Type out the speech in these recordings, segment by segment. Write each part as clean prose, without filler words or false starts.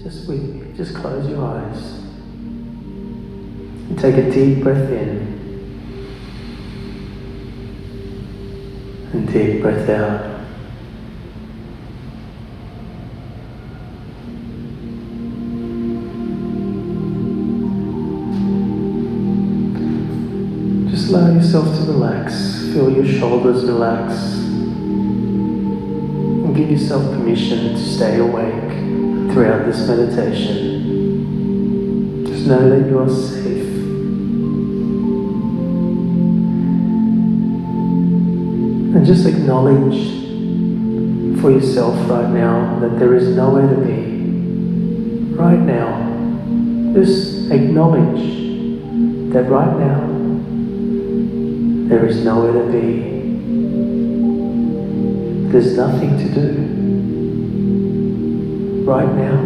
just with me. Just close your eyes. And take a deep breath in. And deep breath out. Just allow yourself to relax. Feel your shoulders relax. And give yourself permission to stay awake throughout this meditation. Just know that you are safe. And just acknowledge for yourself right now that there is nowhere to be. Right now, just acknowledge that right now there is nowhere to be. There's nothing to do. Right now,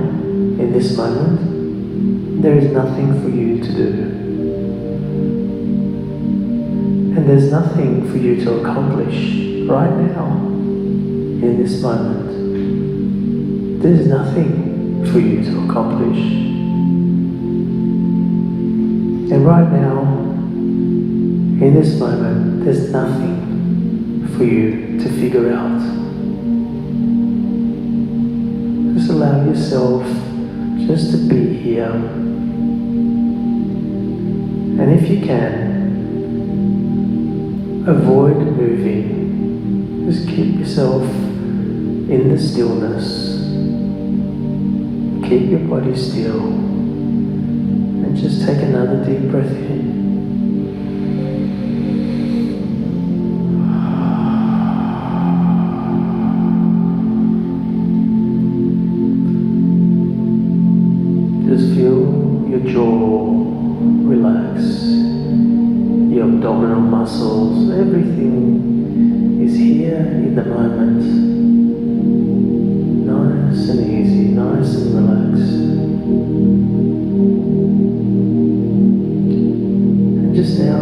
in this moment, there is nothing for you to do. And there's nothing for you to accomplish right now, in this moment. There's nothing for you to accomplish. And right now, in this moment, there's nothing for you to figure out. Just allow yourself just to be here. And if you can, avoid moving. Just keep yourself in the stillness. Keep your body still. And just take another deep breath in. Just feel your jaw relax, your abdominal muscles, everything is here in the moment. Nice and easy, nice and relaxed. And just now,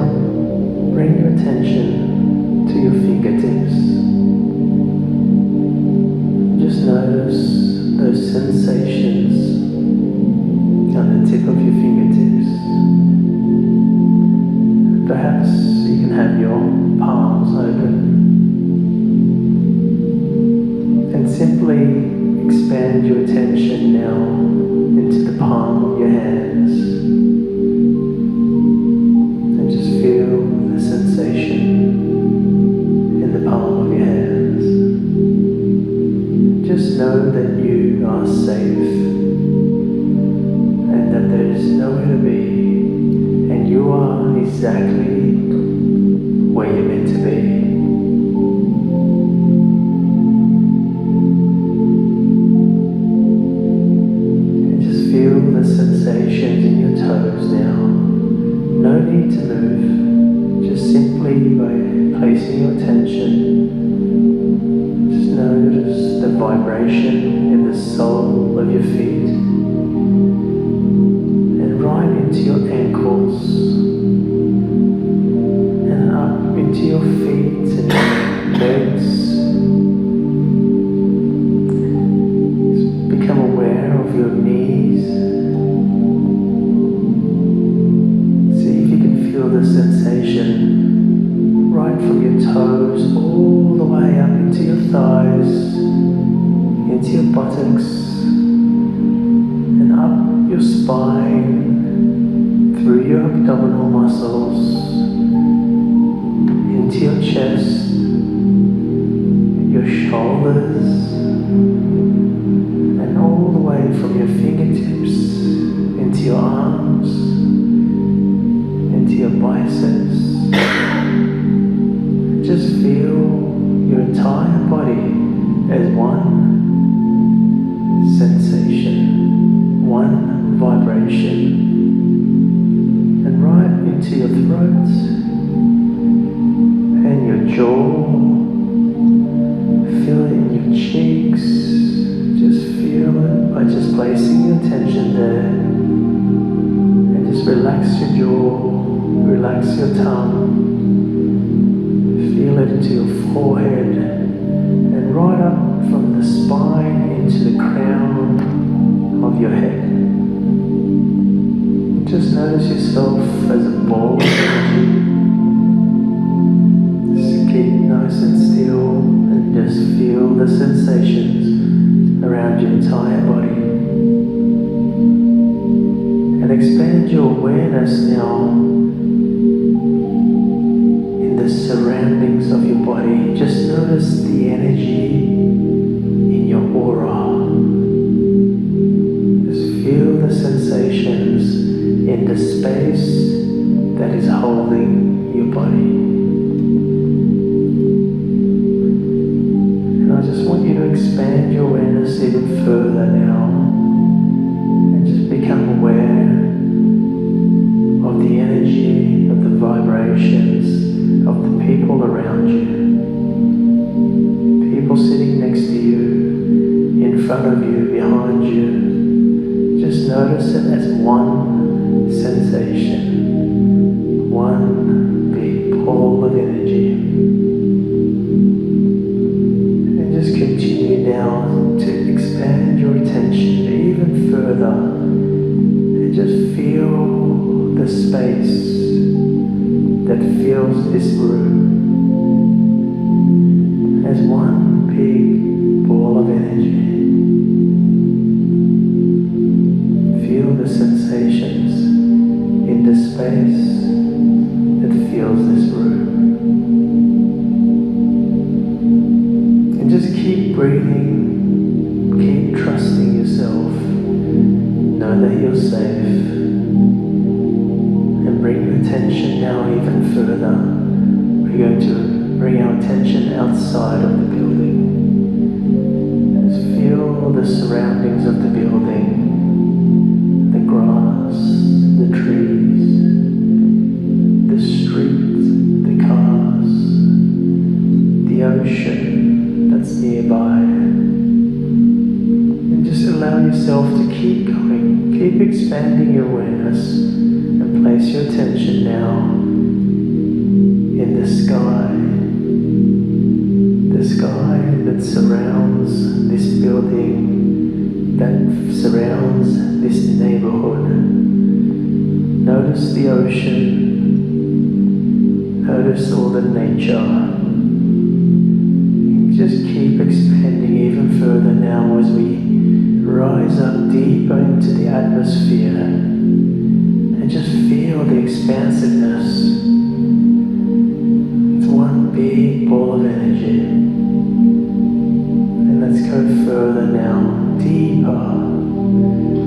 bring your attention to your fingertips. Just notice those sensations on the tip of your fingertips. Perhaps you can have your palms open and simply expand your attention now into the palm of your hands and just feel the sensation in the palm of your hands. Just know that you are safe. There is nowhere to be, and you are exactly where you're meant to be. And just feel the sensations in your toes now. No need to move, just simply by placing your attention, just notice the vibration in the sole of your feet. Right into your ankles and up into your feet and legs. Just become aware of your knees. See if you can feel the sensation right from your toes all the way up into your thighs, into your buttocks, and up your spine, through your abdominal muscles, into your chest, your shoulders, and all the way from your fingertips into your arms, into your biceps. Just feel your entire body as one sensation, one vibration. Into your throat and your jaw. Feel it in your cheeks. Just feel it by just placing your attention there. And just relax your jaw, relax your tongue. Feel it into your forehead and right up from the spine into the crown of of your head. Just notice yourself as a ball of energy. Just keep nice and still and just feel the sensations around your entire body. And expand your awareness now in the surroundings of your body. Just notice the energy in your aura. Just feel the sensations in the space that is holding your body. And I just want you to expand your awareness even further now and just become aware of the energy, of the vibrations of the people around you. People sitting next to you, in front of you, behind you. Just notice it as one sensation, one big ball of energy. And just continue now to expand your attention even further and just feel the space that fills this room as one big ball of energy. Feel the sensations in the space that fills this room. And just keep breathing, keep trusting yourself. Know that you're safe. And bring your attention now even further. We're going to bring our attention outside of the building. Just feel the surroundings of the building. The grass, the trees, the street, the cars, the ocean that's nearby. And just allow yourself to keep going, keep expanding your awareness and place your attention now in the sky that surrounds this building, that surrounds this neighborhood. Notice the ocean, notice all the nature. Just keep expanding even further now as we rise up deeper into the atmosphere and just feel the expansiveness. It's one big ball of energy. And let's go further now, deeper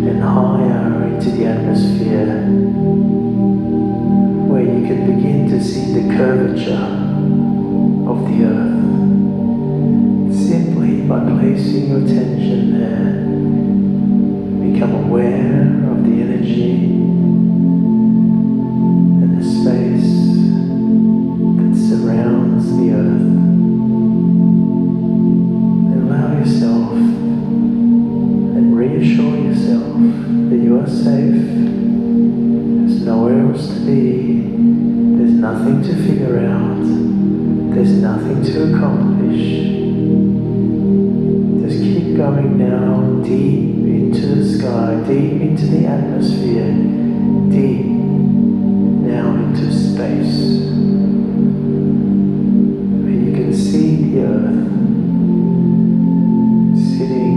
and higher into the atmosphere, where you can begin to see the curvature of the earth. Simply by placing your attention there, become aware of the energy and the space that surrounds the earth. And allow yourself and reassure yourself that you are safe. There's nowhere else to be. There's nothing to figure out. There's nothing to accomplish. Just keep going now, deep into the sky, deep into the atmosphere, deep now into space, where you can see the earth sitting,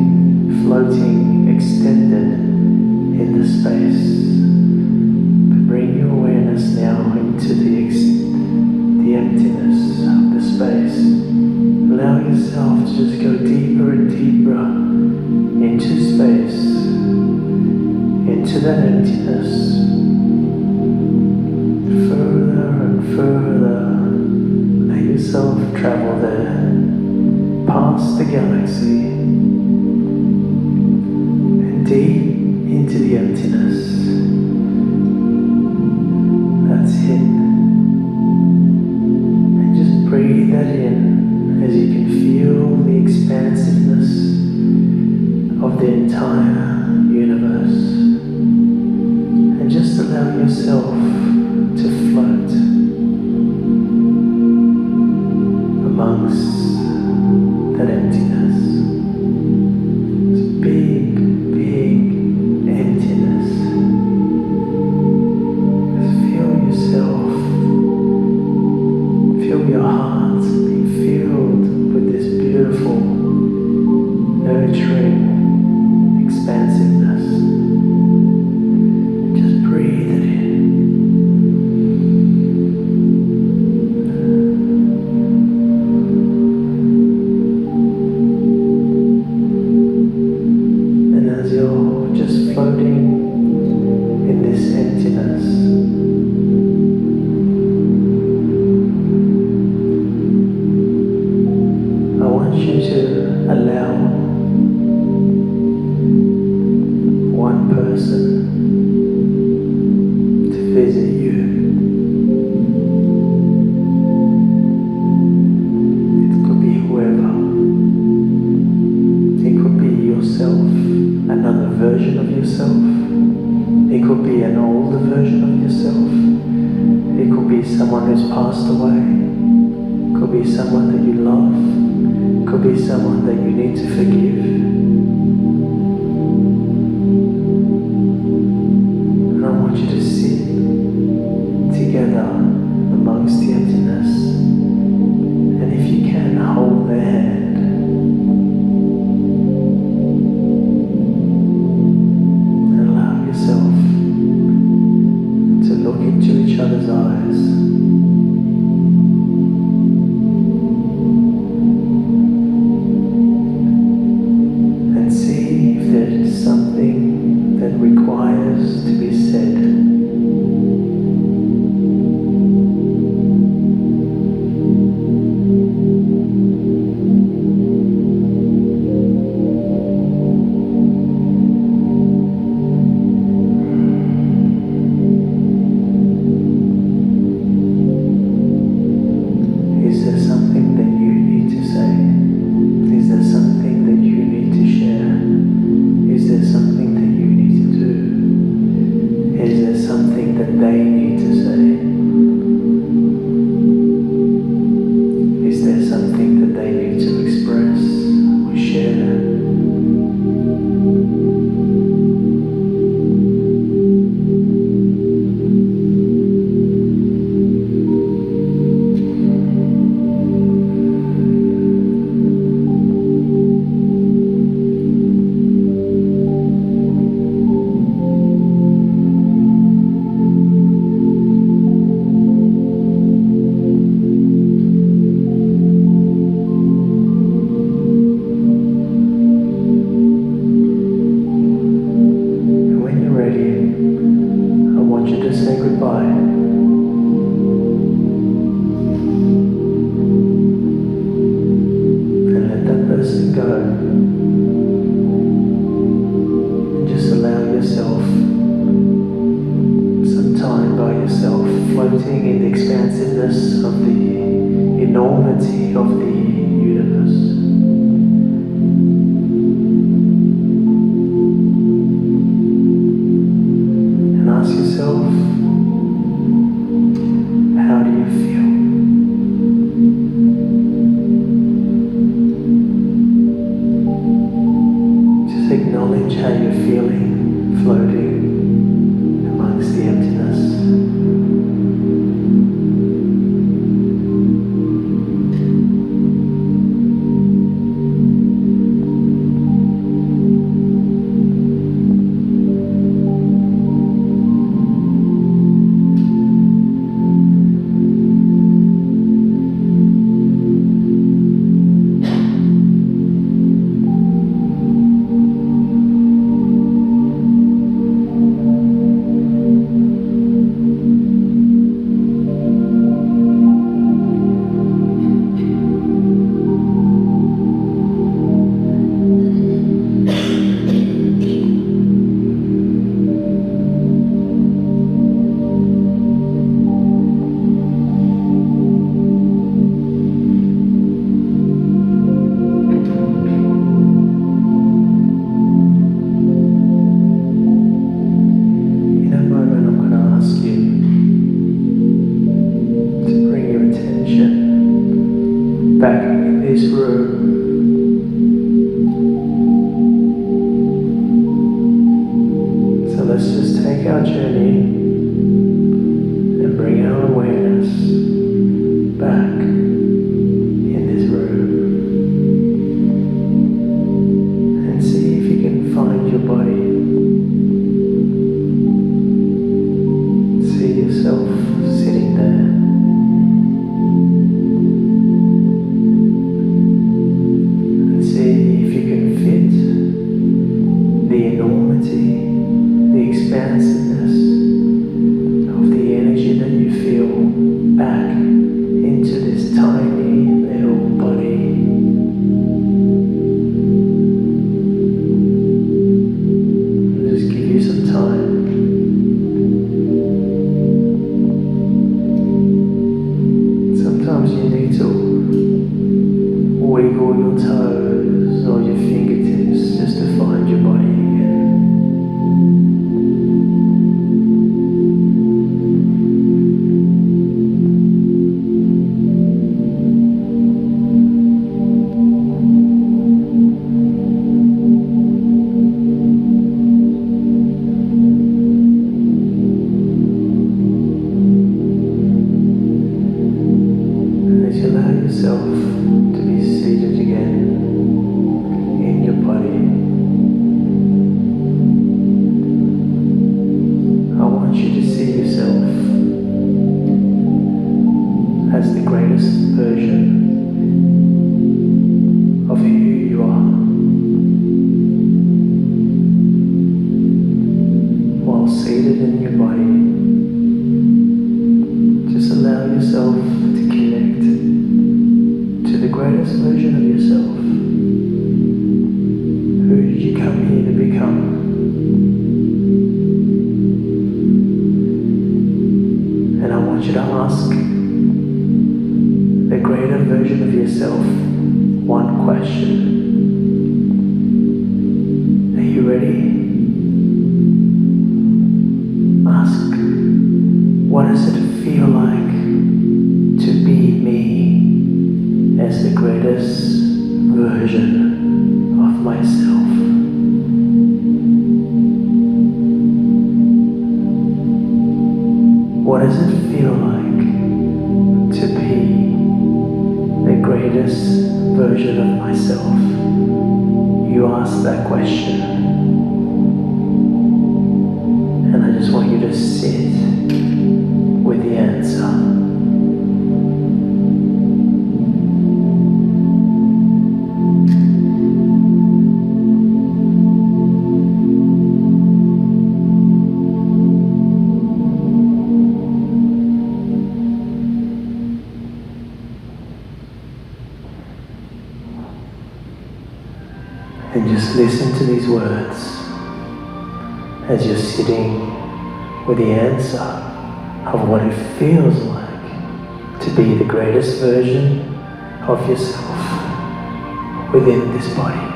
floating, extended in the space. But bring your awareness now into the emptiness of the space. Allow yourself to just go deeper and deeper into space, into that emptiness, further and further. Let yourself travel there, past the galaxy, and deep into the emptiness. That's it. And just breathe that in as you can feel the expansiveness of the entire universe. And just allow yourself to float amongst that emptiness. This big, big yourself. It could be an older version of yourself. It could be someone who's passed away. It could be someone that you love. It could be someone that you need to forgive. And I want you to sit together amongst the emptiness. And if you can, hold their hand. And allow yourself to look into each other's eyes. Something that requires to be said. Is there something that you need to say? Is there something that you need to share? Is there something that you need to do? Is there something that they need to say? Is there something that they need to express or share? Say goodbye. And let that person go. And just allow yourself some time by yourself, floating in the expansiveness of the enormity of the universe. And ask yourself, how do you feel? Just acknowledge how you're feeling, floating amongst the emptiness. ask that question. And I just want you to sit with the answer. And just listen to these words as you're sitting with the answer of what it feels like to be the greatest version of yourself within this body.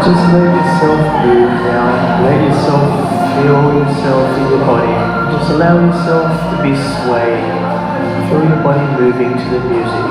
Just let yourself move now. Let yourself feel yourself in your body. Just allow yourself to be swayed. Feel your body moving to the music.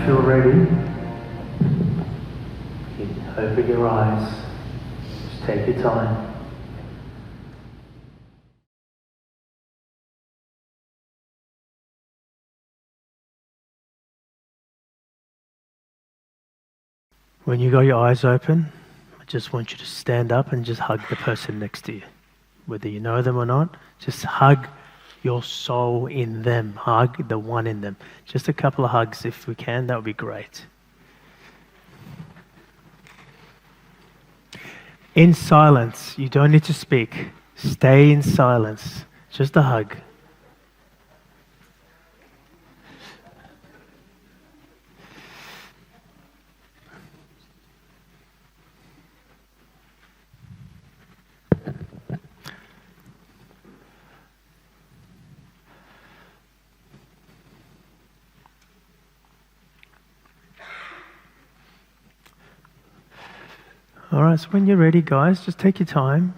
feel ready, open your eyes. Just take your time. When you got your eyes open, I just want you to stand up and just hug the person next to you. Whether you know them or not, just hug your soul in them. Hug the one in them. Just a couple of hugs if we can, that would be great. In silence, you don't need to speak. Stay in silence. Just a hug. All right, so when you're ready, guys, just take your time.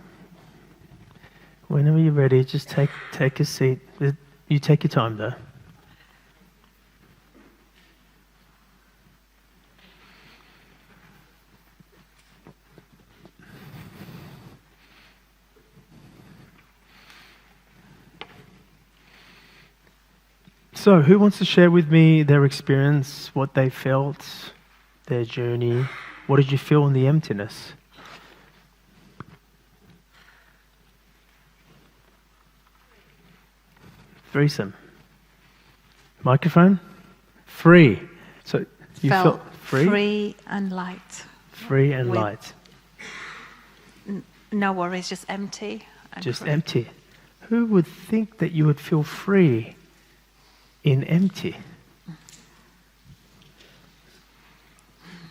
Whenever you're ready, just take a seat. You take your time, though. So, who wants to share with me their experience, what they felt, their journey? What did you feel in the emptiness? Threesome. Microphone? Free. So you felt free? Free and light. Free and light. No worries, just empty. And Just free. empty. Who would think that you would feel free in empty?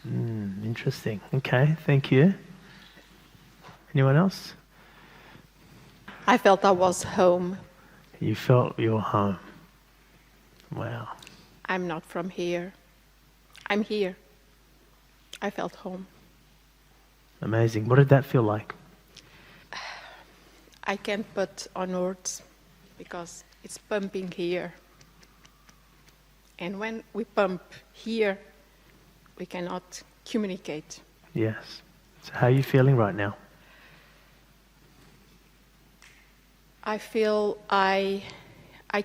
Interesting. Okay, thank you. Anyone else? I felt I was home. You felt you were home. Wow. I'm not from here. I'm here. I felt home. Amazing. What did that feel like? I can't put on words because it's pumping here. And when we pump here, we cannot communicate. Yes. So how are you feeling right now? I feel I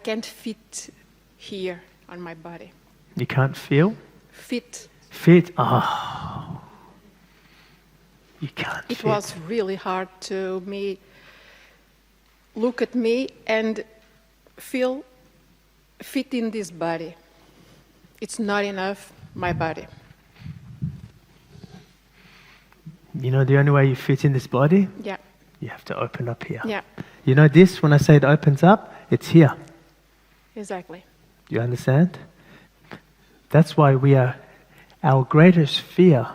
can't fit here on my body. You can't feel? Fit. Fit? Oh. You can't It fit. was really hard to me look at me and feel fit in this body. It's not enough, my body. You know the only way you fit in this body? Yeah, You have to open up here. yeah, You know this, when I say it opens up, it's here. exactly. You understand? That's why our greatest fear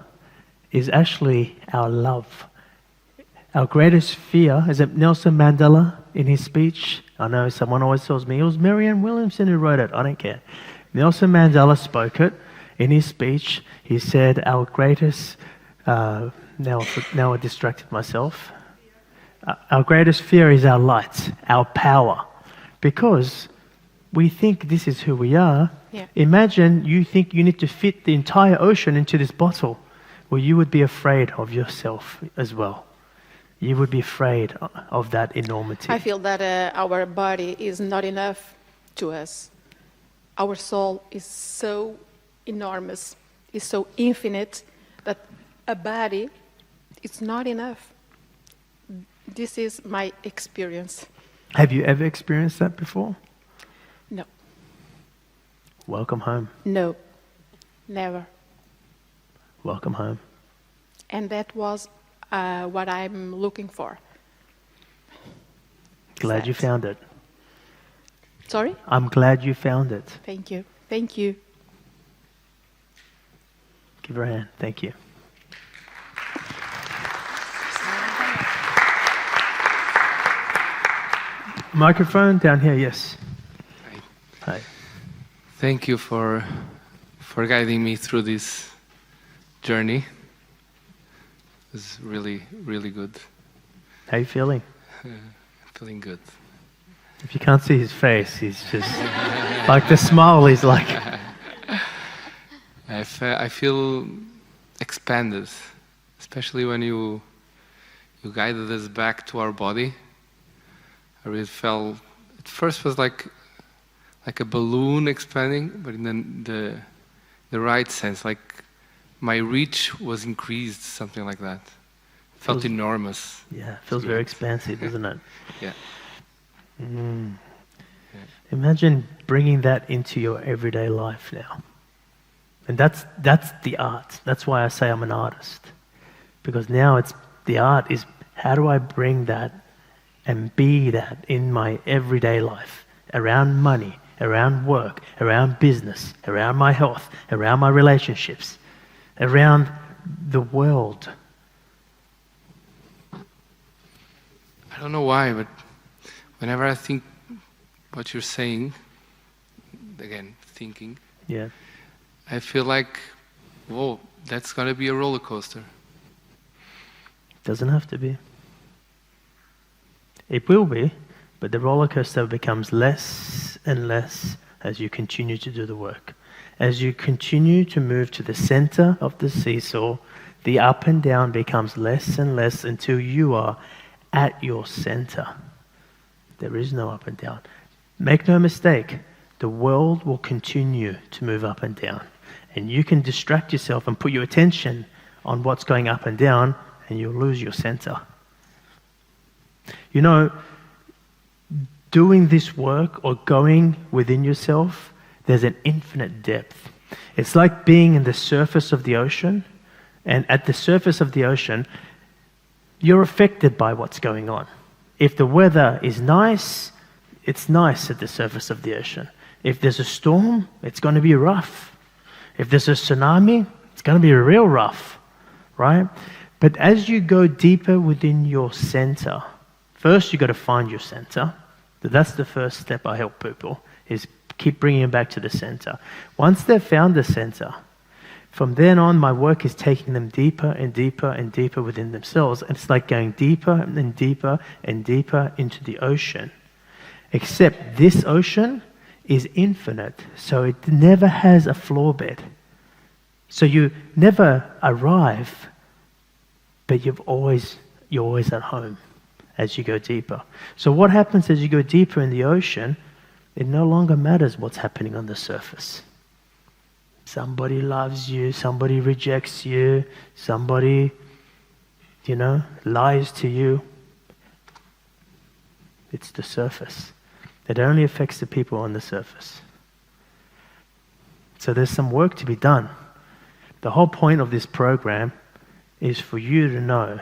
is actually our love. Our greatest fear, is it Nelson Mandela in his speech? I know someone always tells me, it was Marianne Williamson who wrote it, I don't care. Nelson Mandela spoke it in his speech. He said, our greatest, now I distracted myself. Our greatest fear is our light, our power. Because we think this is who we are. Yeah. Imagine you think you need to fit the entire ocean into this bottle. Well, you would be afraid of yourself as well. You would be afraid of that enormity. I feel that our body is not enough to us. Our soul is so enormous, is so infinite, that a body is not enough. This is my experience. Have you ever experienced that before? No, Welcome home. no, never. Welcome home. And that was what I'm looking for. Glad you That. found it. Sorry? I'm glad you found it. Thank you. Thank you. Give her a hand. Thank you. Microphone down here, yes. Hi. Hi. Thank you for guiding me through this journey. It was really, really good. How you feeling? Feeling good. If you can't see his face, he's just like the smile is like. I feel expanded, especially when you guided us back to our body. I really felt, at first was like a balloon expanding, but in the right sense, like my reach was increased, something like that. Felt enormous. Yeah, feels very expansive, doesn't it? Yeah. Mm. Yeah. Imagine bringing that into your everyday life now. And that's the art. That's why I say I'm an artist. Because now the art is, how do I bring that and be that in my everyday life, around money, around work, around business, around my health, around my relationships, around the world. I don't know why, but whenever I think what you're saying, again, thinking, yeah, I feel like, whoa, that's going to be a roller coaster. Doesn't have to be. It will be, but the roller coaster becomes less and less as you continue to do the work. As you continue to move to the center of the seesaw, the up and down becomes less and less until you are at your center. There is no up and down. Make no mistake, the world will continue to move up and down. And you can distract yourself and put your attention on what's going up and down, and you'll lose your center. You know, doing this work or going within yourself, there's an infinite depth. It's like being in the surface of the ocean, and at the surface of the ocean, you're affected by what's going on. If the weather is nice, it's nice at the surface of the ocean. If there's a storm, it's going to be rough. If there's a tsunami, it's going to be real rough, right? But as you go deeper within your center, first you got to find your center. That's the first step I help people, is keep bringing them back to the center. Once they've found the center, from then on, my work is taking them deeper and deeper and deeper within themselves. And it's like going deeper and deeper and deeper into the ocean. Except this ocean is infinite, so it never has a floor bed. So you never arrive, but you're always at home as you go deeper. So what happens as you go deeper in the ocean, it no longer matters what's happening on the surface. Somebody loves you, somebody rejects you, somebody, lies to you. It's the surface. It only affects the people on the surface. So there's some work to be done. The whole point of this program is for you to know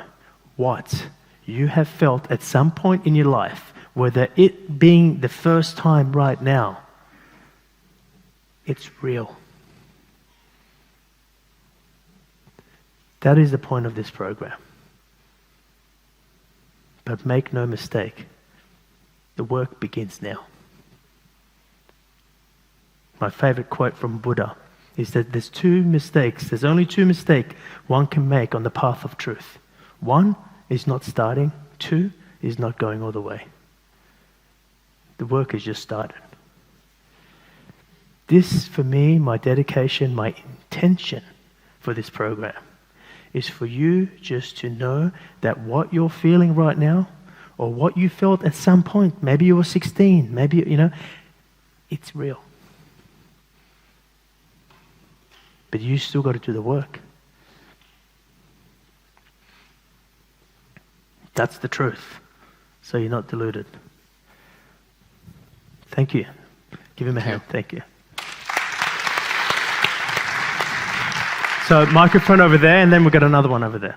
what you have felt at some point in your life, whether it being the first time right now, it's real. That is the point of this program. But make no mistake, the work begins now. My favorite quote from Buddha is that there's only two mistakes one can make on the path of truth. One is not starting, two is not going all the way. The work has just started. This, for me, my dedication, my intention for this program is for you just to know that what you're feeling right now, or what you felt at some point, maybe you were 16, maybe, it's real. But you still got to do the work. That's the truth. So you're not deluded. Thank you. Give him a hand. Thank you. So microphone over there, and then we've got another one over there.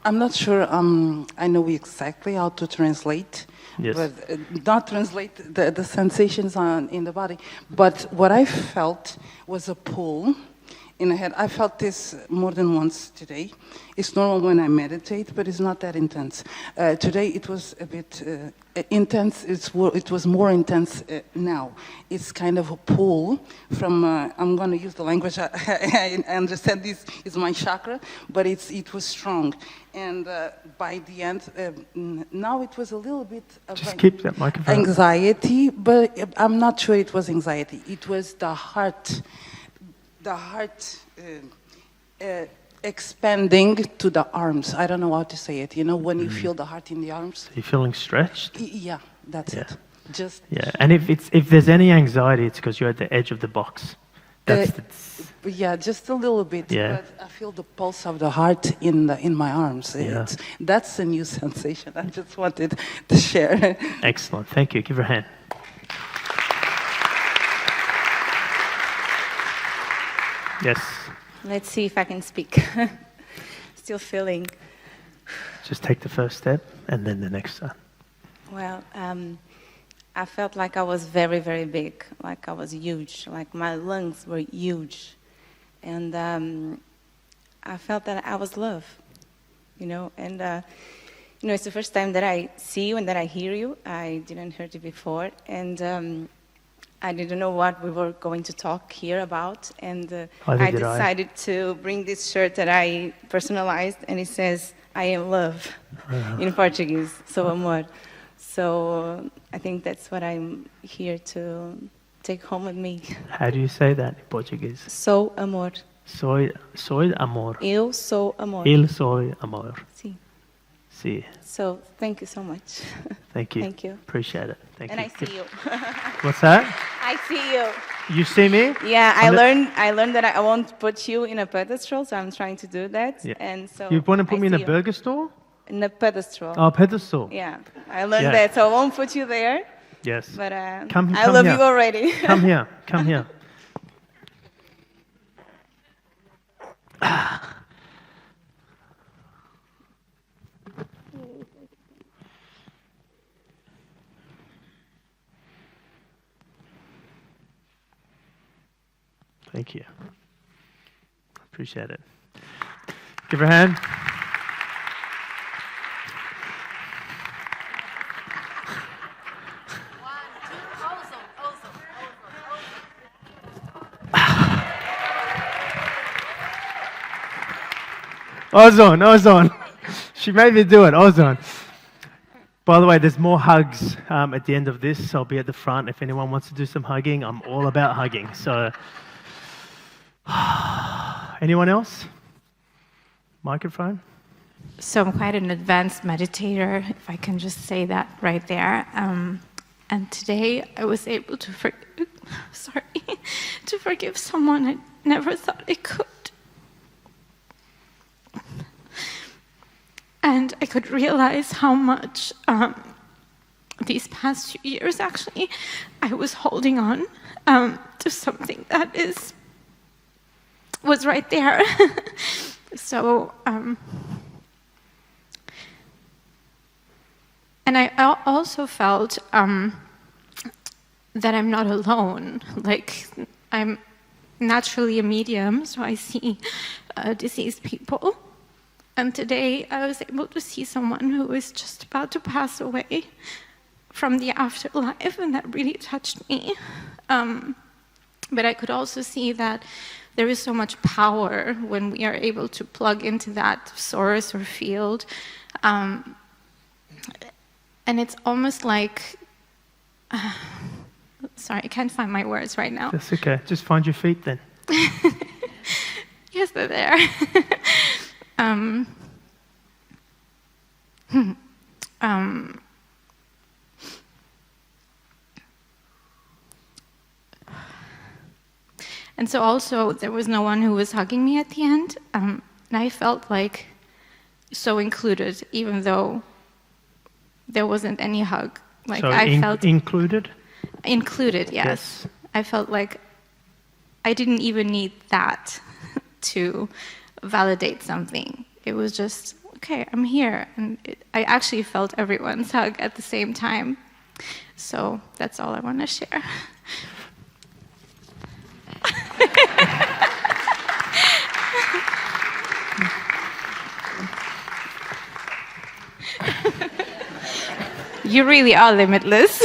I'm not sure I know exactly how to translate, Yes. but not translate the sensations in the body. But what I felt was a pull in the head. I felt this more than once today. It's normal when I meditate, but it's not that intense. Today it was a bit intense. It was more intense now. It's kind of a pull from, I'm going to use the language, I understand this is my chakra, but it was strong. And by the end, now it was a little bit of Just keep that microphone. Anxiety, but I'm not sure it was anxiety. It was the heart the heart expanding to the arms. I don't know how to say it. You know, when you feel the heart in the arms. You're feeling stretched? Yeah, that's Yeah. it. Just Yeah, and if there's any anxiety, it's because you're at the edge of the box. yeah, just a little bit. Yeah. But I feel the pulse of the heart in my arms. Yeah. That's a new sensation. I just wanted to share. Excellent. Thank you. Give her a hand. Yes. Let's see if I can speak. Still feeling. Just take the first step and then the next one. Well, I felt like I was very, very big, like I was huge, like my lungs were huge. And I felt that I was loved, you know. And, you know, it's the first time that I see you and that I hear you. I didn't hear you before. And I didn't know what we were going to talk here about. And I decided to bring this shirt that I personalized, and it says, I am love, in Portuguese, so amor. So I think that's what I'm here to take home with me. How do you say that in Portuguese? Sou amor. Soy amor. Eu sou amor. Il soy amor. Sim. See. So thank you so much. Thank you. Thank you. Appreciate it. Thank And you. I see you. What's that? I see you. You see me? Yeah, I learned that I won't put you in a pedestal, so I'm trying to do that. Yeah. And so You want to put I me in a see you. burger store? In a pedestal. Oh, pedestal. Yeah, I learned Yeah. that, so I won't put you there. Yes. But Come I love here. you already. Come here. Come here. Thank you. Appreciate it. Give her a hand. Ozone. She made me do it, ozone. By the way, there's more hugs at the end of this. I'll be at the front. If anyone wants to do some hugging, I'm all about hugging. So, anyone else? Microphone? So I'm quite an advanced meditator, if I can just say that right there. And today I was able to to forgive someone I never thought I could. And I could realize how much these past few years, actually, I was holding on to something that was right there. So, and I also felt that I'm not alone. Like, I'm naturally a medium, so I see deceased people. And today I was able to see someone who was just about to pass away from the afterlife, and that really touched me. But I could also see that there is so much power when we are able to plug into that source or field. And it's almost like, sorry, I can't find my words right now. That's okay. Just find your feet then. Yes, they're there. And so also there was no one who was hugging me at the end, and I felt like so included, even though there wasn't any hug. Like So I felt included? Included, yes. I felt like I didn't even need that to validate something. It was just, okay, I'm here. And I actually felt everyone's hug at the same time. So that's all I want to share. You really are limitless.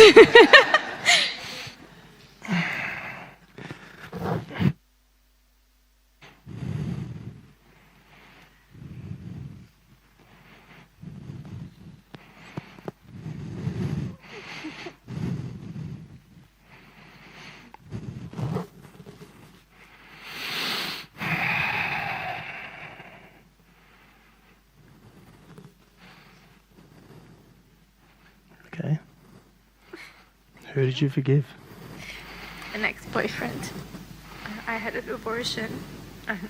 Who did you forgive? An ex-boyfriend. I had an abortion, and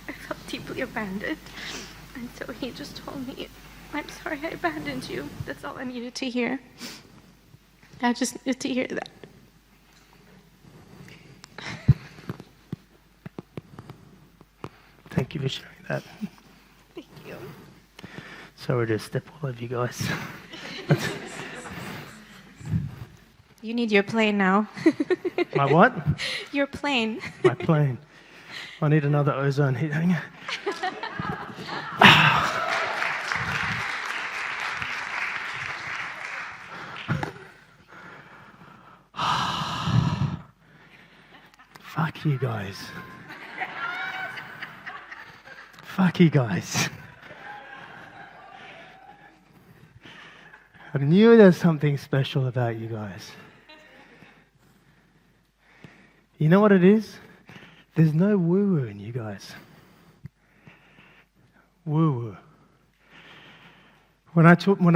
I felt deeply abandoned. And so he just told me, "I'm sorry I abandoned you." That's all I needed to hear. I just needed to hear that. Thank you for sharing that. Thank you. Sorry to step all over you guys. You need your plane now. My what? Your plane. My plane. I need another ozone hit. Hang on. Fuck you guys. Fuck you guys. I knew there was something special about you guys. You know what it is? There's no woo-woo in you guys. Woo-woo. When I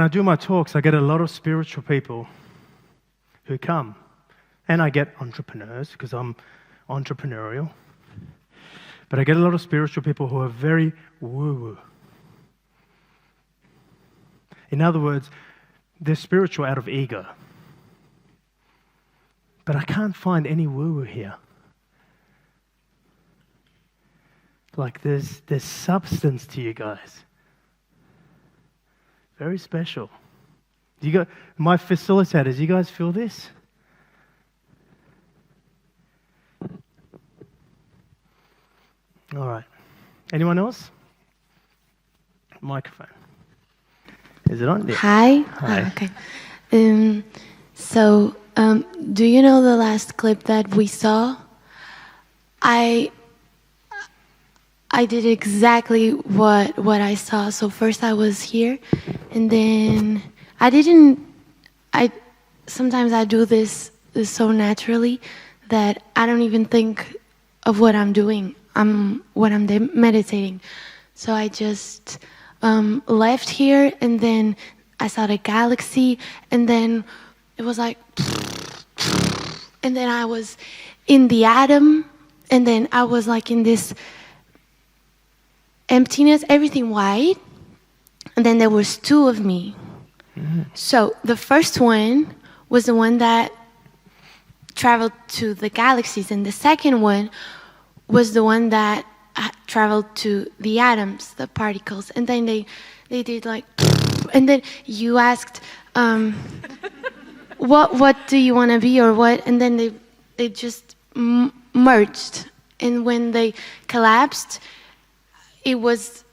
do my talks, I get a lot of spiritual people who come. And I get entrepreneurs, because I'm entrepreneurial. But I get a lot of spiritual people who are very woo-woo. In other words, they're spiritual out of ego. But I can't find any woo-woo here. Like there's substance to you guys. Very special. My facilitators, you guys feel this? All right. Anyone else? Microphone. Is it on? Yeah. Hi. Hi. Okay. Do you know the last clip that we saw? I did exactly what I saw. So first I was here, and then sometimes I do this so naturally that I don't even think of what I'm doing. When I'm meditating. So I just left here, and then I saw the galaxy, and then it was like, and then I was in the atom, and then I was like in this emptiness, everything white, and then there was two of me. Mm-hmm. So the first one was the one that traveled to the galaxies, and the second one was the one that traveled to the atoms, the particles, and then they did like, and then you asked, what do you want to be or what, and then they just merged, and when they collapsed, it was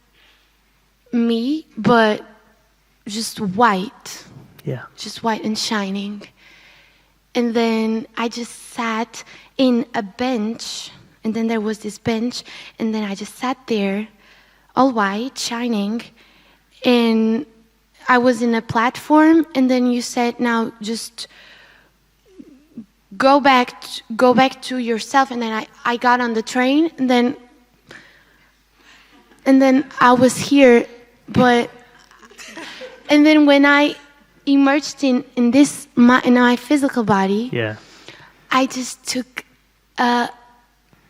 me, but just white, just white and shining, and then I just sat in a bench. And then there was this bench, and then I just sat there, all white, shining, and I was in a platform, and then you said, now just go back to yourself, and then I got on the train, and then I was here, and then when I emerged in my physical body, I just took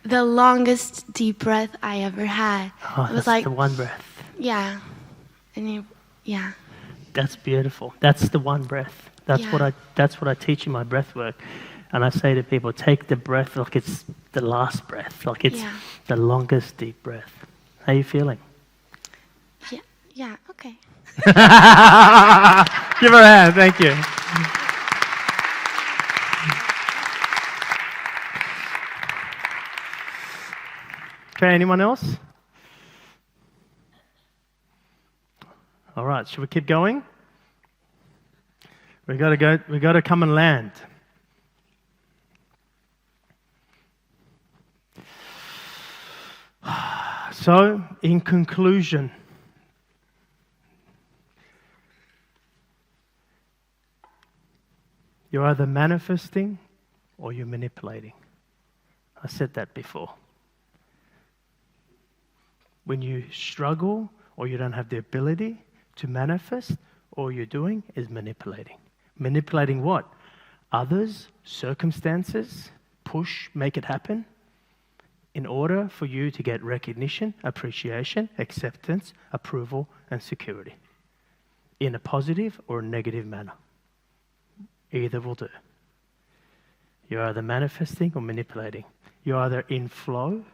the longest deep breath I ever had. Oh, it was that's like the one breath. Yeah, and yeah. That's beautiful. That's the one breath. That's what I teach in my breath work, and I say to people, take the breath like it's the last breath, like it's the longest deep breath. How are you feeling? Yeah. Okay. Give her a hand. Thank you. Okay, anyone else? All right, should we keep going? We got to come and land. So, in conclusion, you're either manifesting or you're manipulating. I said that before. When you struggle or you don't have the ability to manifest, all you're doing is manipulating. Manipulating what? others, circumstances, push, make it happen, in order for you to get recognition, appreciation, acceptance, approval, and security in a positive or a negative manner. Either will do. You're either manifesting or manipulating. You're either in flow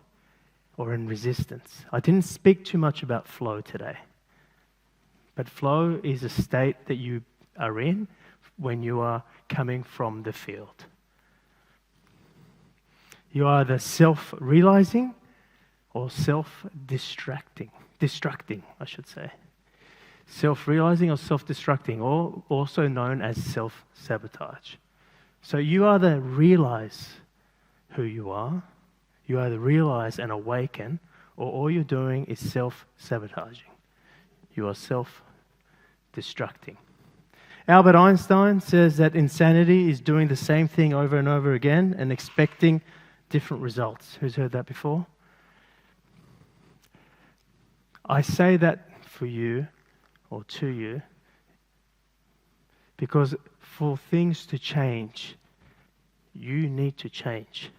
or in resistance. I didn't speak too much about flow today, but flow is a state that you are in when you are coming from the field. You're either self-realizing or self-destructing, I should say. Self-realizing or self-destructing, or also known as self-sabotage. So you either realize who you either realize and awaken, or all you're doing is self-sabotaging. You are self-destructing. Albert Einstein says that insanity is doing the same thing over and over again and expecting different results. Who's heard that before? I say that for you, or to you, because for things to change, you need to change.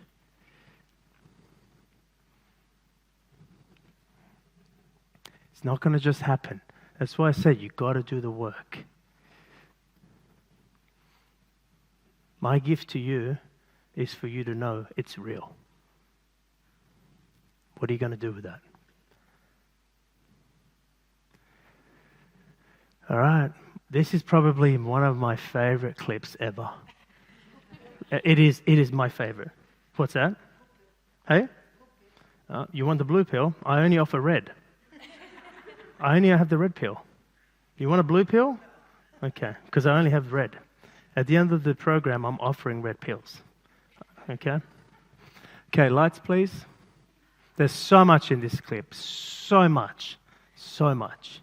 It's not going to just happen. That's why I said you've got to do the work. My gift to you is for you to know it's real. What are you going to do with that? All right. This is probably one of my favorite clips ever. It is my favorite. What's that? Hey? You want the blue pill? I only offer red. I only have the red pill. You want a blue pill? Okay, because I only have red. At the end of the program, I'm offering red pills. Okay? Okay, lights, please. There's so much in this clip. So much. So much.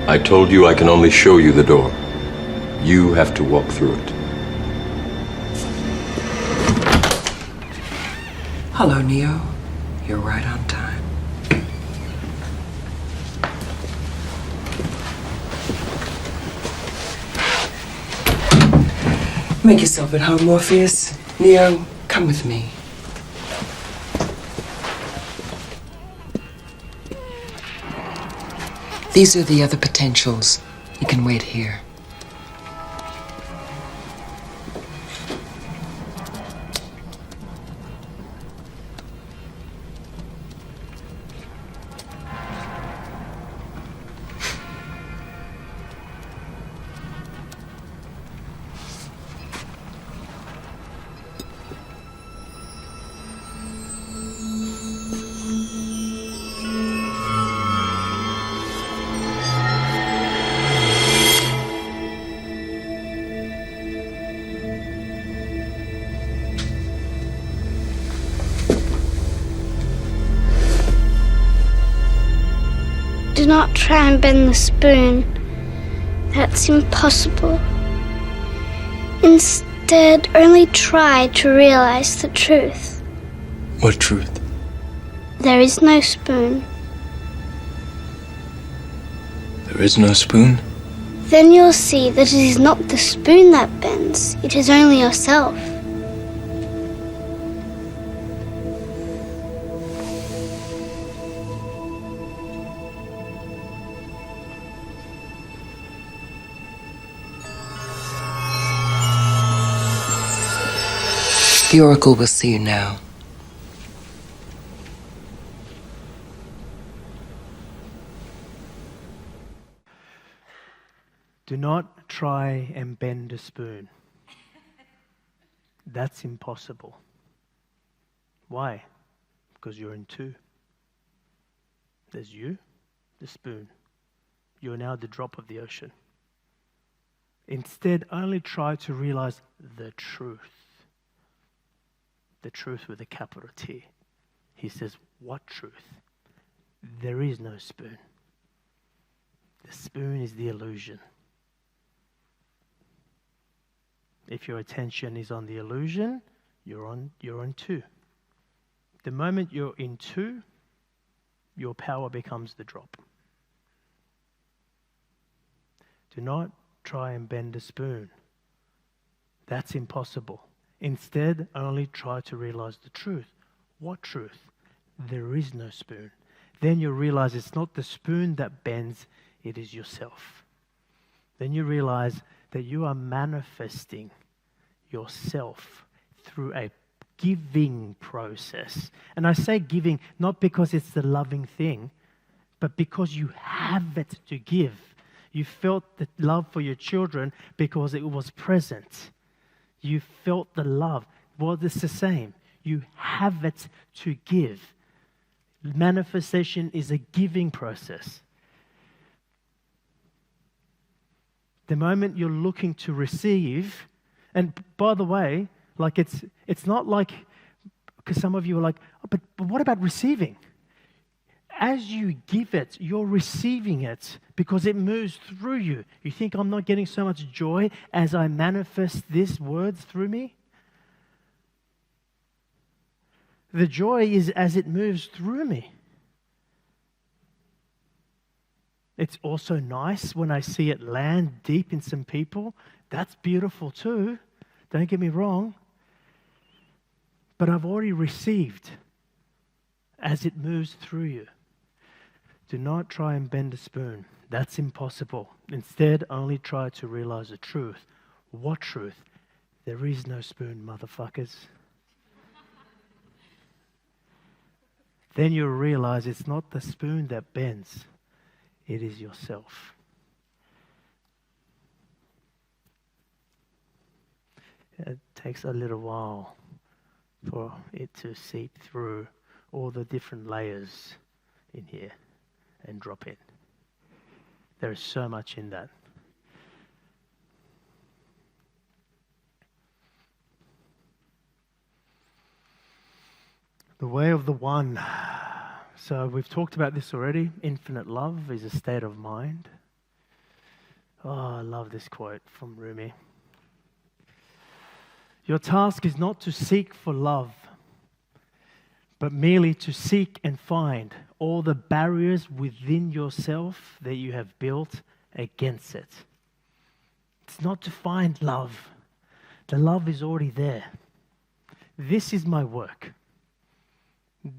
I told you I can only show you the door. You have to walk through it. Hello, Neo. You're right on time. Make yourself at home, Morpheus. Neo, come with me. These are the other potentials. You can wait here. Do not try and bend the spoon. That's impossible. Instead, only try to realize the truth. What truth? There is no spoon. There is no spoon? Then you'll see that it is not the spoon that bends, it is only yourself. The Oracle will see you now. Do not try and bend a spoon. That's impossible. Why? Because you're in two. There's you, the spoon. You're now the drop of the ocean. Instead, only try to realize the truth. The truth with a capital T. He says, what truth? There is no spoon. The spoon is the illusion. If your attention is on the illusion, you're on two. The moment you're in two, your power becomes the drop. Do not try and bend a spoon. That's impossible. Instead, only try to realize the truth. What truth? There is no spoon. Then you realize it's not the spoon that bends, it is yourself. Then you realize that you are manifesting yourself through a giving process. And I say giving not because it's the loving thing, but because you have it to give. You felt the love for your children because it was present. You felt the love. Well, it's the same. You have it to give. Manifestation is a giving process. The moment you're looking to receive, and by the way, like it's not like, because some of you are like, oh, but what about receiving? As you give it, you're receiving it because it moves through you. You think I'm not getting so much joy as I manifest these words through me? The joy is as it moves through me. It's also nice when I see it land deep in some people. That's beautiful too. Don't get me wrong. But I've already received as it moves through you. Do not try and bend a spoon. That's impossible. Instead, only try to realize the truth. What truth? There is no spoon, motherfuckers. Then you'll realize it's not the spoon that bends. It is yourself. It takes a little while for it to seep through all the different layers in here and drop in. There is so much in that. The way of the one. So we've talked about this already. Infinite love is a state of mind. Oh, I love this quote from Rumi. Your task is not to seek for love, but merely to seek and find all the barriers within yourself that you have built against it. It's not to find love. The love is already there. This is my work.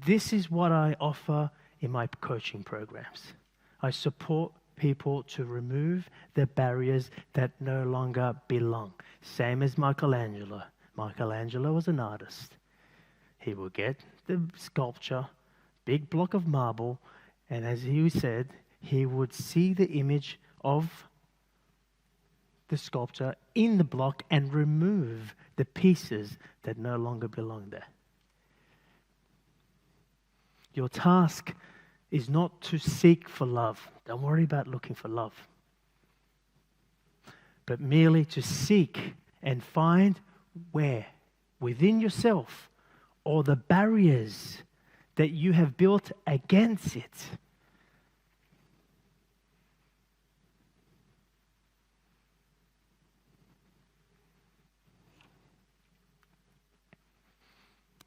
This is what I offer in my coaching programs. I support people to remove the barriers that no longer belong. Same as Michelangelo. Michelangelo was an artist. He would get the sculpture, big block of marble, and as he said, he would see the image of the sculpture in the block and remove the pieces that no longer belong there. Your task is not to seek for love. Don't worry about looking for love. But merely to seek and find where? Within yourself, or the barriers that you have built against it.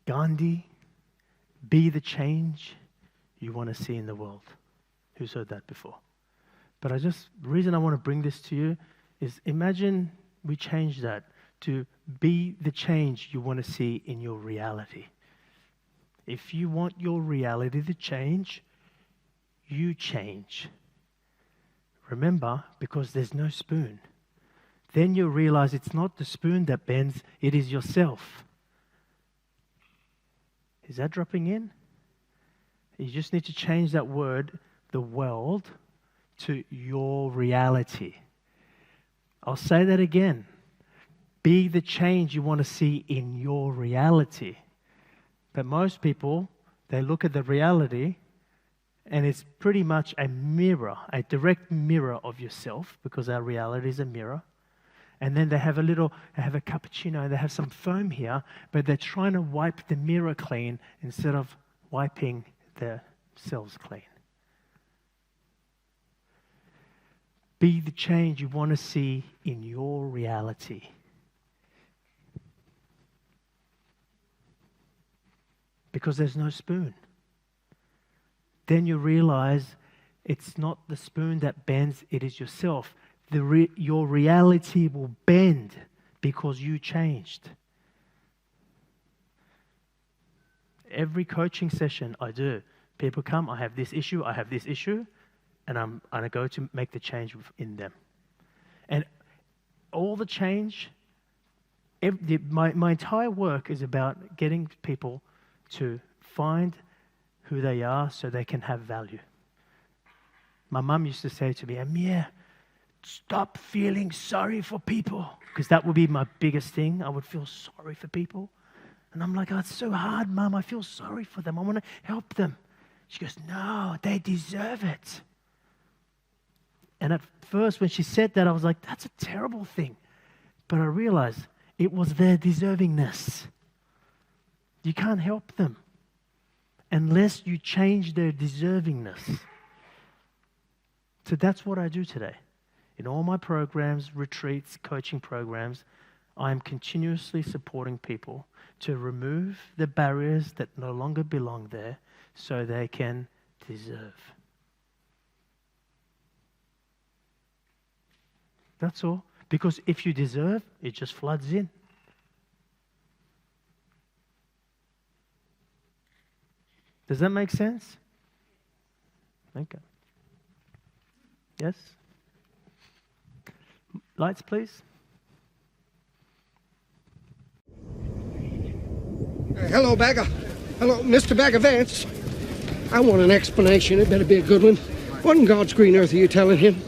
Gandhi, be the change you want to see in the world. Who's heard that before? But the reason I want to bring this to you is imagine we change that to be the change you want to see in your reality. If you want your reality to change, you change. Remember, because there's no spoon. Then you'll realize it's not the spoon that bends, it is yourself. Is that dropping in? You just need to change that word, the world, to your reality. I'll say that again. Be the change you want to see in your reality. But most people, they look at the reality and it's pretty much a mirror, a direct mirror of yourself, because our reality is a mirror. And then they have a cappuccino, they have some foam here, but they're trying to wipe the mirror clean instead of wiping themselves clean. Be the change you want to see in your reality. Because there's no spoon. Then you realize it's not the spoon that bends, it is yourself. your reality will bend because you changed. Every coaching session I do, people come, I have this issue, and I go to make the change in them. And all the change, my entire work is about getting people to find who they are so they can have value. My mum used to say to me, Amir, stop feeling sorry for people, because that would be my biggest thing. I would feel sorry for people. And I'm like, oh, it's so hard, Mum. I feel sorry for them. I want to help them. She goes, no, they deserve it. And at first, when she said that, I was like, that's a terrible thing. But I realized it was their deservingness. You can't help them unless you change their deservingness. So that's what I do today. In all my programs, retreats, coaching programs, I am continuously supporting people to remove the barriers that no longer belong there so they can deserve. That's all. Because if you deserve, it just floods in. Does that make sense? Okay. Yes? Lights, please. Hello, Bagger. Hello, Mr. Bagger Vance. I want an explanation. It better be a good one. What in God's green earth are you telling him?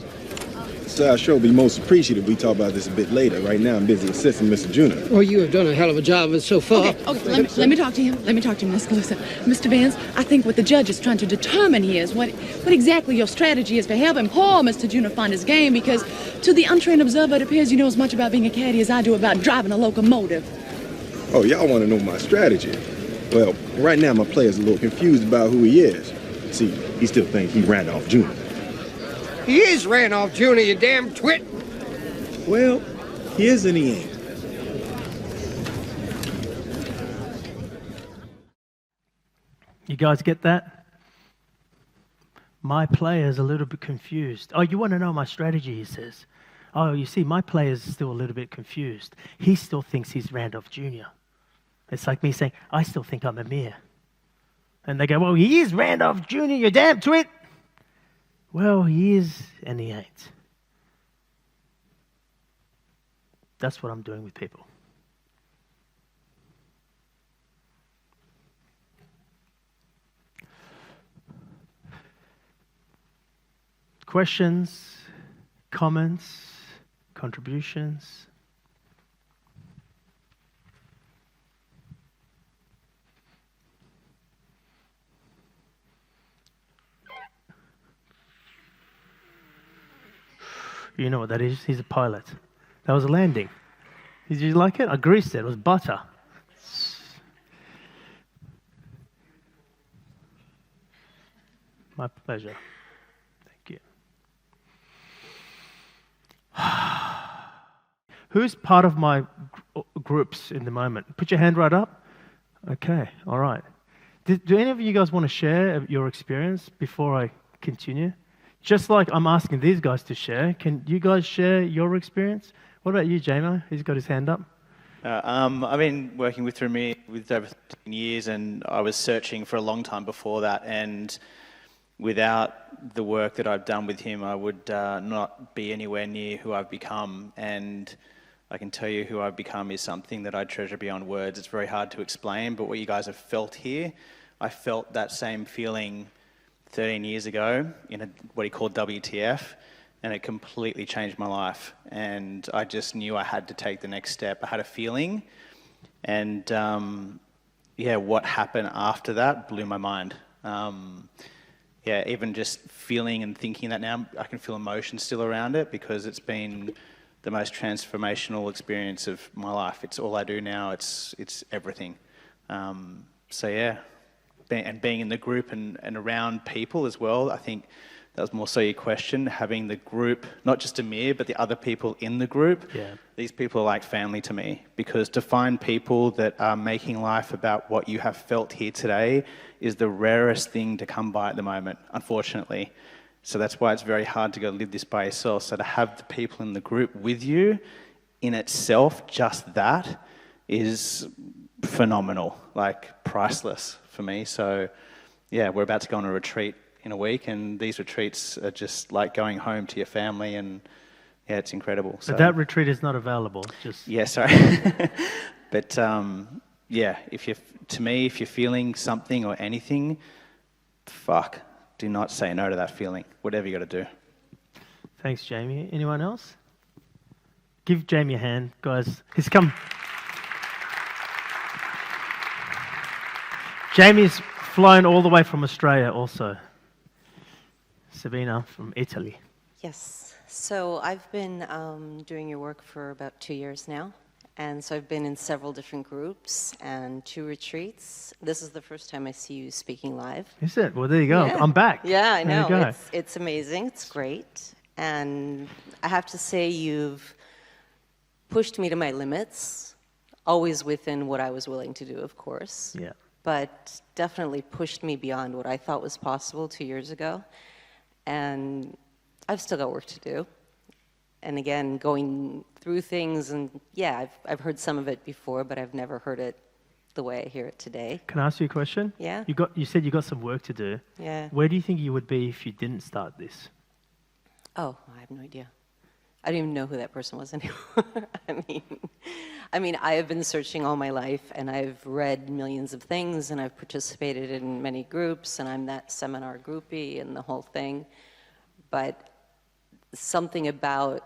Sir, I sure be most appreciative we talk about this a bit later. Right now, I'm busy assisting Mr. Juno. Well, you have done a hell of a job of it so far. Okay, let me talk to him. Let me talk to him. Listen, Mr. Vance, I think what the judge is trying to determine here is what exactly your strategy is for helping poor Mr. Juno find his game, because to the untrained observer, it appears you know as much about being a caddy as I do about driving a locomotive. Oh, y'all want to know my strategy? Well, right now my player's a little confused about who he is. See, he still thinks he Randolph Jr. He is Randolph Jr., you damn twit. Well, he is and he ain't. You guys get that? My player's a little bit confused. Oh, you want to know my strategy, he says. Oh, you see, my player's still a little bit confused. He still thinks he's Randolph Jr. It's like me saying, I still think I'm Amir. And they go, well, he is Randolph Jr., you damn twit. Well, he is and he ain't. That's what I'm doing with people. Questions, comments, contributions? You know what that is? He's a pilot. That was a landing. Did you like it? I greased it. It was butter. My pleasure. Thank you. Who's part of my groups in the moment? Put your hand right up. Okay, all right. Do any of you guys want to share your experience before I continue? Just like I'm asking these guys to share, can you guys share your experience? What about you, Jamo? He's got his hand up. I've been working with Amir with over 13 years, and I was searching for a long time before that. And without the work that I've done with him, I would not be anywhere near who I've become. And I can tell you who I've become is something that I treasure beyond words. It's very hard to explain, but what you guys have felt here, I felt that same feeling 13 years ago in what he called WTF, and it completely changed my life. And I just knew I had to take the next step. I had a feeling, and what happened after that blew my mind. Even just feeling and thinking that now, I can feel emotion still around it, because it's been the most transformational experience of my life. It's all I do now. It's everything. And being in the group and around people as well, I think that was more so your question, having the group, not just Amir, but the other people in the group. Yeah. These people are like family to me, because to find people that are making life about what you have felt here today is the rarest thing to come by at the moment, unfortunately. So that's why it's very hard to go live this by yourself. So to have the people in the group with you, in itself, just that, is phenomenal, like priceless for me. So yeah, we're about to go on a retreat in a week, and these retreats are just like going home to your family, and yeah, it's incredible. So But that retreat is not available, just... Yeah, sorry. But yeah, if you're feeling something or anything, fuck, do not say no to that feeling, whatever you got to do. Thanks, Jamie. Anyone else? Give Jamie a hand, guys. He's come. Jamie's flown all the way from Australia also. Sabina from Italy. Yes. So I've been doing your work for about 2 years now. And so I've been in several different groups and 2 retreats. This is the first time I see you speaking live. Is it? Well, there you go. Yeah. I'm back. Yeah, I There you know. go. It's amazing. It's great. And I have to say you've pushed me to my limits, always within what I was willing to do, of course. Yeah. But definitely pushed me beyond what I thought was possible 2 years ago. And I've still got work to do. And again, going through things, and yeah, I've heard some of it before, but I've never heard it the way I hear it today. Can I ask you a question? Yeah. You said you got some work to do. Yeah. Where do you think you would be if you didn't start this? Oh, I have no idea. I don't even know who that person was anymore. I mean, I have been searching all my life, and I've read millions of things, and I've participated in many groups, and I'm that seminar groupie and the whole thing. But something about,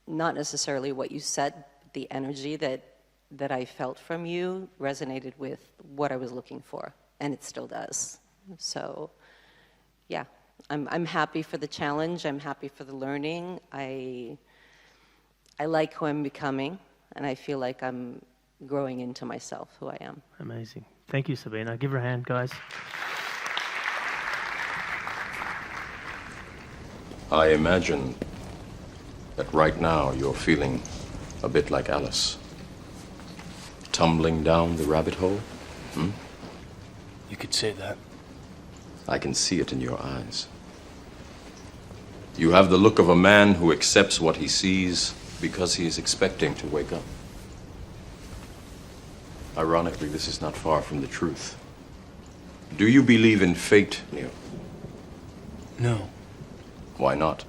not necessarily what you said, but the energy that I felt from you resonated with what I was looking for, and it still does. So, yeah. I'm happy for the challenge. I'm happy for the learning. I like who I'm becoming, and I feel like I'm growing into myself, who I am. Amazing. Thank you, Sabina. Give her a hand, guys. I imagine that right now you're feeling a bit like Alice. Tumbling down the rabbit hole? You could say that. I can see it in your eyes. You have the look of a man who accepts what he sees because he is expecting to wake up. Ironically, this is not far from the truth. Do you believe in fate, Neil? No. Why not?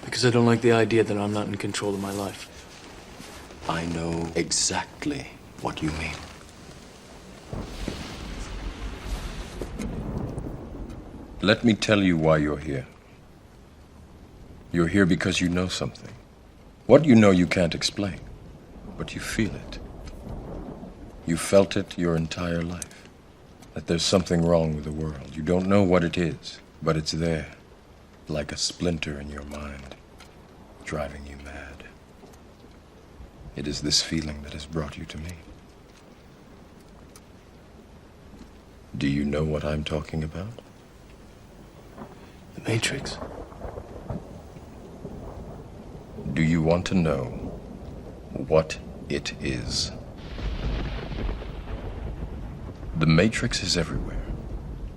Because I don't like the idea that I'm not in control of my life. I know exactly what you mean. Let me tell you why you're here. You're here because you know something. What you know you can't explain, but you feel it. You felt it your entire life, that there's something wrong with the world. You don't know what it is, but it's there, like a splinter in your mind, driving you mad. It is this feeling that has brought you to me. Do you know what I'm talking about? The Matrix. Do you want to know what it is? The Matrix is everywhere.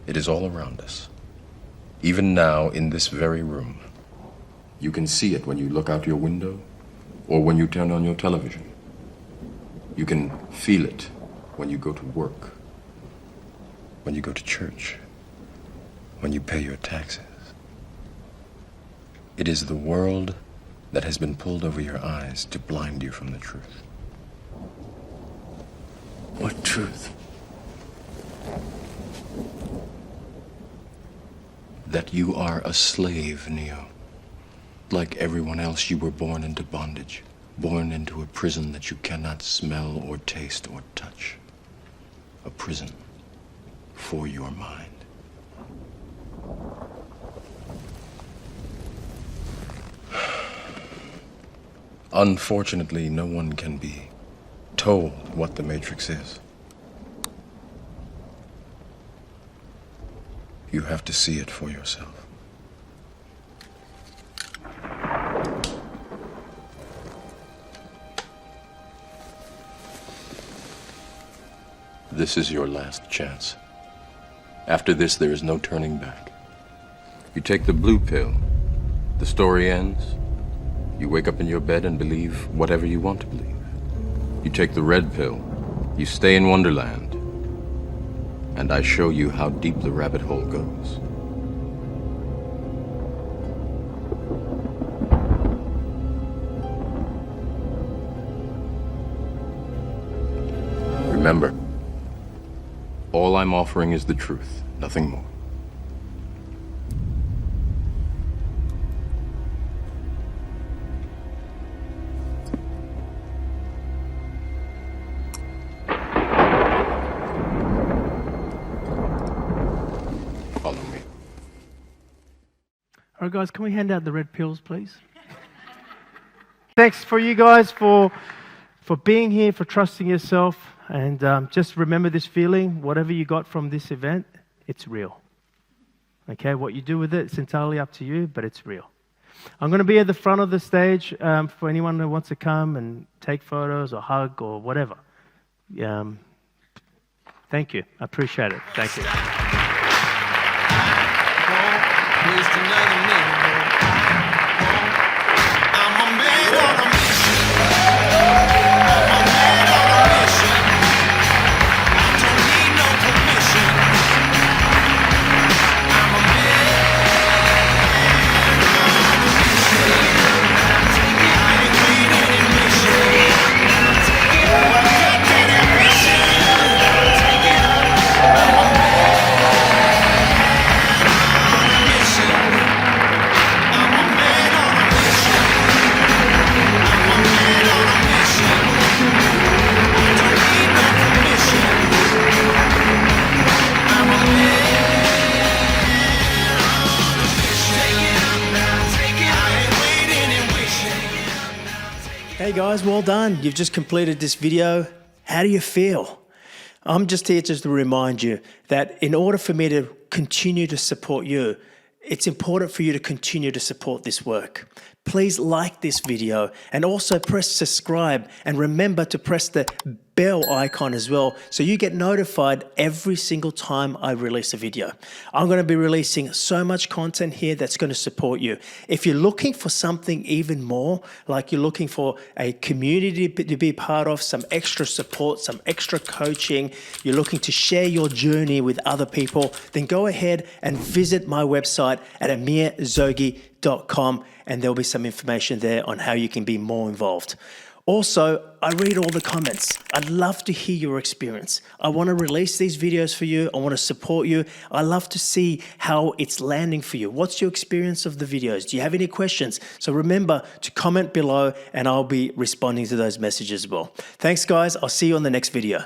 It is all around us. Even now, in this very room. You can see it when you look out your window or when you turn on your television. You can feel it when you go to work, when you go to church, when you pay your taxes. It is the world that has been pulled over your eyes to blind you from the truth. What truth? That you are a slave, Neo. Like everyone else, you were born into bondage, born into a prison that you cannot smell or taste or touch. A prison for your mind. Unfortunately, no one can be told what the Matrix is. You have to see it for yourself. This is your last chance. After this, there is no turning back. You take the blue pill. The story ends. You wake up in your bed and believe whatever you want to believe. You take the red pill. You stay in Wonderland. And I show you how deep the rabbit hole goes. Remember, all I'm offering is the truth, nothing more. Follow me. All right, guys, can we hand out the red pills, please? Thanks for you guys for being here, for trusting yourself. And just remember this feeling, whatever you got from this event, it's real. Okay, what you do with it, it's entirely up to you, but it's real. I'm going to be at the front of the stage for anyone who wants to come and take photos or hug or whatever. Thank you. I appreciate it. Thank you. Hey guys, well done. You've just completed this video. How do you feel? I'm just here just to remind you that in order for me to continue to support you, it's important for you to continue to support this work. Please like this video and also press subscribe, and remember to press the bell icon as well so you get notified every single time I release a video. I'm going to be releasing so much content here that's going to support you. If you're looking for something even more, like you're looking for a community to be part of, some extra support, some extra coaching, you're looking to share your journey with other people, then go ahead and visit my website at amirzoghi.com, and there'll be some information there on how you can be more involved. Also, I read all the comments. I'd love to hear your experience. I want to release these videos for you. I want to support you. I love to see how it's landing for you. What's your experience of the videos? Do you have any questions? So remember to comment below and I'll be responding to those messages as well. Thanks guys. I'll see you on the next video.